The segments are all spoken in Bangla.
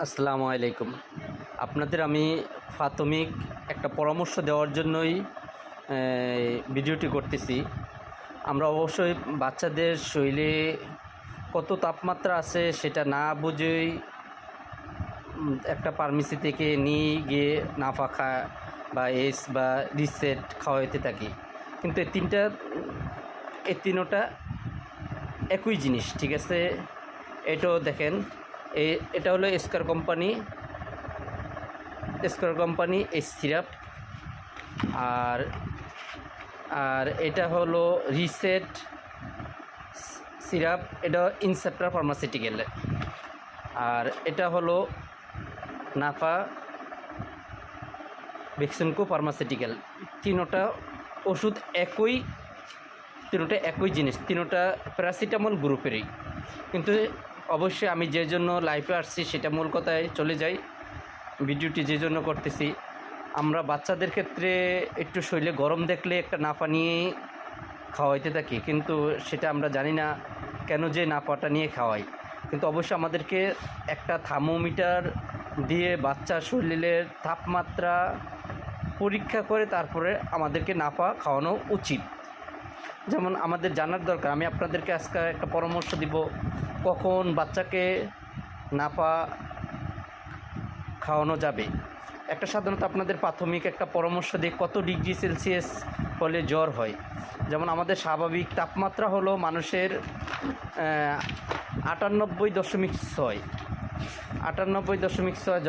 আসসালামু আলাইকুম। আপনাদের আমি প্রাথমিক একটা পরামর্শ দেওয়ার জন্যই ভিডিওটি করতেছি। আমরা অবশ্যই বাচ্চাদের শরীরে কত তাপমাত্রা আছে সেটা না বুঝেই একটা ফার্মেসি থেকে নিয়ে গিয়ে নাফাখা বা এস বা রিসেট খাওয়াইতে থাকি। কিন্তু এই তিনোটা একই জিনিস, ঠিক আছে? এটাও দেখেন, এটা হলো স্কয়ার কোম্পানি এই সিরাপ, আর আর এটা হলো রিসেট সিরাপ, এটা ইনসেপ্টার ফার্মাসিউটিক্যালের। আর এটা হলো নাফা ভ্যাকসিনকো ফার্মাসিউটিক্যাল। তিনোটা ওষুধ তিনোটা একই জিনিস, তিনোটা প্যারাসিটামল গ্রুপেরই। কিন্তু অবশ্যই আমি যে জন্য লাইভে আসছি সেটা মূল কথায় চলে যাই। ভিডিওটি যে জন্য করতেছি, আমরা বাচ্চাদের ক্ষেত্রে একটু শরীরে গরম দেখলে একটা নাফা নিয়ে খাওয়াইতে থাকি, কিন্তু সেটা আমরা জানি না কেন যে নাফাটা নিয়ে খাওয়াই। কিন্তু অবশ্যই আমাদেরকে একটা থার্মোমিটার দিয়ে বাচ্চার শরীরের তাপমাত্রা পরীক্ষা করে তারপরে আমাদেরকে নাফা খাওয়ানো উচিত। যেমন আমাদের জানার দরকার, আমি আপনাদেরকে আজকে একটা পরামর্শ দিব কখন বাচ্চাকে নাফা খাওয়ানো যাবে। একটা সাধারণত আপনাদের প্রাথমিক একটা পরামর্শ দিই, কত ডিগ্রি সেলসিয়াস হলে জ্বর হয়। যেমন আমাদের স্বাভাবিক তাপমাত্রা হলো মানুষের 98.6।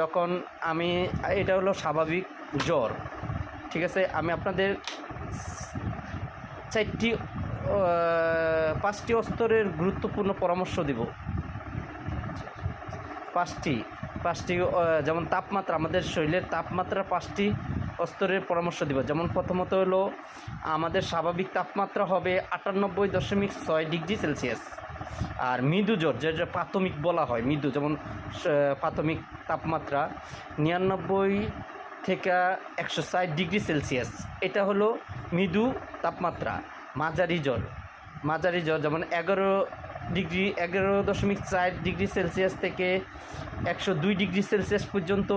যখন এটা হলো স্বাভাবিক জ্বর, ঠিক আছে? আমি আপনাদের পাঁচটি স্তরের গুরুত্বপূর্ণ পরামর্শ দিব। পাঁচটি যেমন তাপমাত্রা, আমাদের শরীরের তাপমাত্রা 5টি স্তরের পরামর্শ দিব। যেমন প্রথমত হলো আমাদের স্বাভাবিক তাপমাত্রা হবে 98.6 ডিগ্রি সেলসিয়াস। আর মৃদু জ্বর, যেটা প্রাথমিক বলা হয় মৃদু, যেমন প্রাথমিক তাপমাত্রা 99 থেকে 160 ডিগ্রি সেলসিয়াস, এটা হলো মৃদু তাপমাত্রা। মাঝারি জ্বর যেমন 11.4 ডিগ্রি সেলসিয়াস থেকে 102 ডিগ্রি সেলসিয়াস পর্যন্ত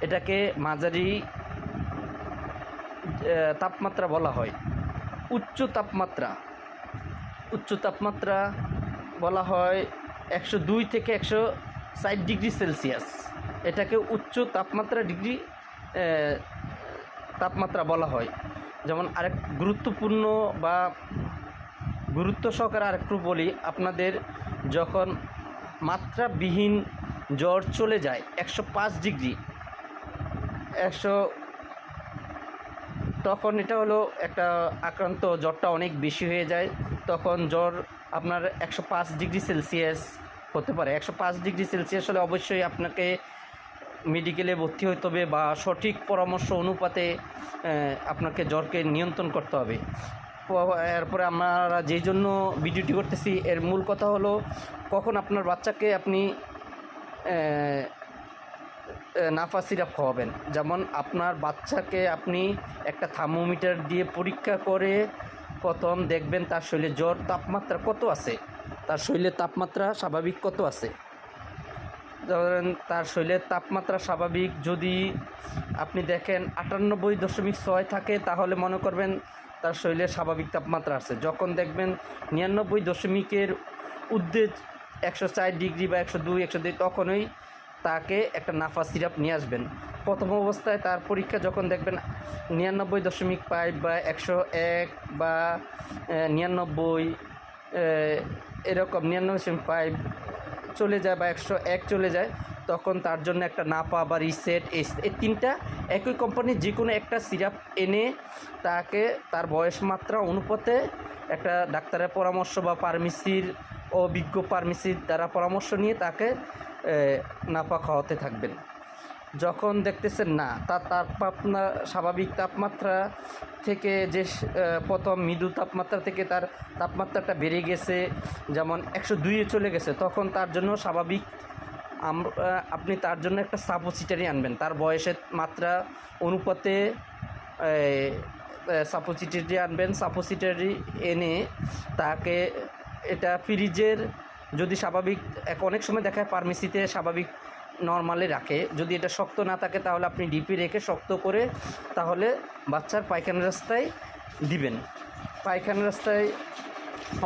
এটাকে মাঝারি তাপমাত্রা বলা হয়। উচ্চ তাপমাত্রা বলা হয় 102 থেকে 160 ডিগ্রি সেলসিয়াস, এটাকে উচ্চ তাপমাত্রা বলা হয়। যেমন আরেক গুরুত্বপূর্ণ বা গুরুত্ব সহকারে আরেকটু বলি আপনাদের, যখন মাত্রাবিহীন জ্বর চলে যায় 105 ডিগ্রি, তখন এটা হলো একটা আক্রান্ত, জ্বরটা অনেক বেশি হয়ে যায়, তখন জ্বর আপনার 105 ডিগ্রি সেলসিয়াস হতে পারে। 105 ডিগ্রি সেলসিয়াস হলে অবশ্যই আপনাকে মেডিকেলে ভর্তি হতে হবে বা সঠিক পরামর্শ অনুপাতে আপনাকে জ্বরকে নিয়ন্ত্রণ করতে হবে। এরপরে আমরা যেই জন্য ভিডিওটি করতেছি, এর মূল কথা হলো কখন আপনার বাচ্চাকে আপনি নাফা সিরাপ খাওয়াবেন। যেমন আপনার বাচ্চাকে আপনি একটা থার্মোমিটার দিয়ে পরীক্ষা করে প্রথম দেখবেন তার শরীরে জ্বর তাপমাত্রা কত আছে, তার শরীরের তাপমাত্রা স্বাভাবিক কত আছে। ধরেন তার শরীরের তাপমাত্রা স্বাভাবিক যদি আপনি দেখেন 98.6 থাকে, তাহলে মনে করবেন তার শরীরে স্বাভাবিক তাপমাত্রা আছে। যখন দেখবেন 99 ঊর্ধ্বে 104 ডিগ্রি বা 102, তখনই তাকে একটা নাফা সিরাপ নিয়ে আসবেন। প্রথম অবস্থায় তার পরীক্ষা যখন দেখবেন 99.5 বা 101 বা 99, এরকম 99.5 চলে যায় বা 101 চলে যায়, তখন তার জন্য একটা নাপা বা রিসেট, এই তিনটা একই কোম্পানির যে কোনো একটা সিরাপ এনে তাকে তার বয়স মাত্রা অনুপাতে একটা ডাক্তারের পরামর্শ বা অভিজ্ঞ ফার্মেসির দ্বারা পরামর্শ নিয়ে তাকে নাপা খাওয়াতে থাকবেন। যখন দেখতেছেন না তার স্বাভাবিক তাপমাত্রা থেকে যে প্রথম মৃদু তাপমাত্রা থেকে তার তাপমাত্রাটা বেড়ে গেছে, যেমন 102-এ চলে গেছে, তখন তার জন্য স্বাভাবিক আপনি তার জন্য একটা সাপোজিটরি আনবেন। তার বয়সের মাত্রা অনুপাতে সাপোজিটরি এনে তাকে এটা ফ্রিজের, যদি স্বাভাবিক অনেক সময় দেখায় ফার্মেসিতে স্বাভাবিক নর্মালি রাখে, যদি এটা শক্ত না থাকে তাহলে আপনি ডিপি রেখে শক্ত করে তাহলে বাচ্চার পায়খানা রাস্তায় দিবেন। পায়খানা রাস্তায়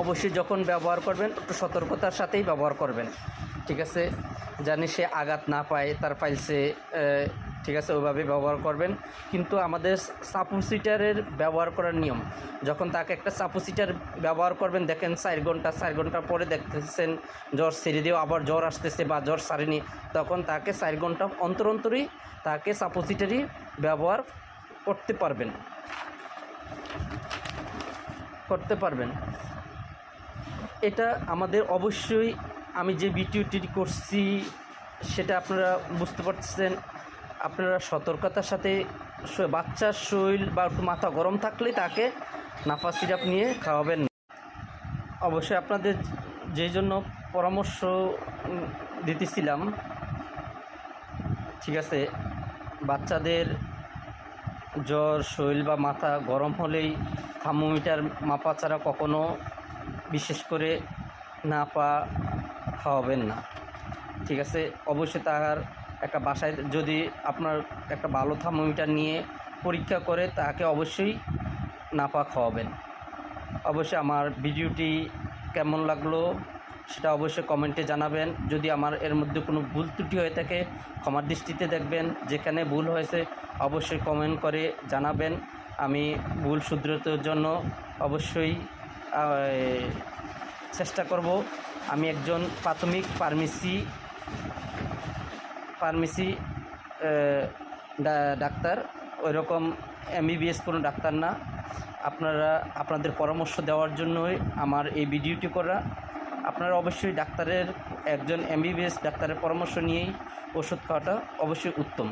অবশ্যই যখন ব্যবহার করবেন একটু সতর্কতার সাথেই ব্যবহার করবেন, ঠিক আছে, জানি সে আঘাত না পায় তার ফাইলসে, ঠিক আছে, ওইভাবে ব্যবহার করবেন। কিন্তু আমাদের সাপোসিটারের ব্যবহার করার নিয়ম, যখন তাকে একটা সাপোসিটার ব্যবহার করবেন, দেখেন 4 ঘন্টা পরে দেখতেছেন জ্বর ছেড়ে দিয়েও আবার জ্বর আসতেছে বা জ্বর সারেনি, তখন তাকে 4 ঘন্টা অন্তরই তাকে সাপোসিটারই ব্যবহার করতে পারবেন। এটা আমাদের অবশ্যই, আমি যে ভিডিওটি করছি সেটা আপনারা বুঝতে পারছেন, আপনারা সতর্কতার সাথে বাচ্চার শরীর বা একটু মাথা গরম থাকলে তাকে নাফা সিরাপ নিয়ে খাওয়াবেন না। অবশ্যই আপনাদের যে জন্য পরামর্শ দিতেছিলাম, ঠিক আছে, বাচ্চাদের জ্বর শরীর বা মাথা গরম হলেই থার্মোমিটার মাপা ছাড়া কখনো বিশেষ করে নাপা খাওয়াবেন না, ঠিক আছে। অবশ্যই তার একটা বাসায় যদি আপনার একটা ভালো থার্মোমিটার নিয়ে পরীক্ষা করে তাকে অবশ্যই নাপা খাওয়াবেন। অবশ্যই আমার ভিডিওটি কেমন লাগলো সেটা অবশ্যই কমেন্টে জানাবেন। যদি আমার এর মধ্যে কোনো ভুল ত্রুটি হয়ে থাকে ক্ষমার দৃষ্টিতে দেখবেন, যেখানে ভুল হয়েছে অবশ্যই কমেন্ট করে জানাবেন। আমি ভুল শুধরানোর জন্য অবশ্যই চেষ্টা করব। আমি একজন প্রাথমিক ফার্মেসি ডাক্তার, ওইরকম MBBS কোনো ডাক্তার না। আপনাদের পরামর্শ দেওয়ার জন্যই আমার এই ভিডিওটি করা। আপনারা অবশ্যই একজন MBBS ডাক্তারের পরামর্শ নিয়েই ওষুধ খাওয়াটা অবশ্যই উত্তম।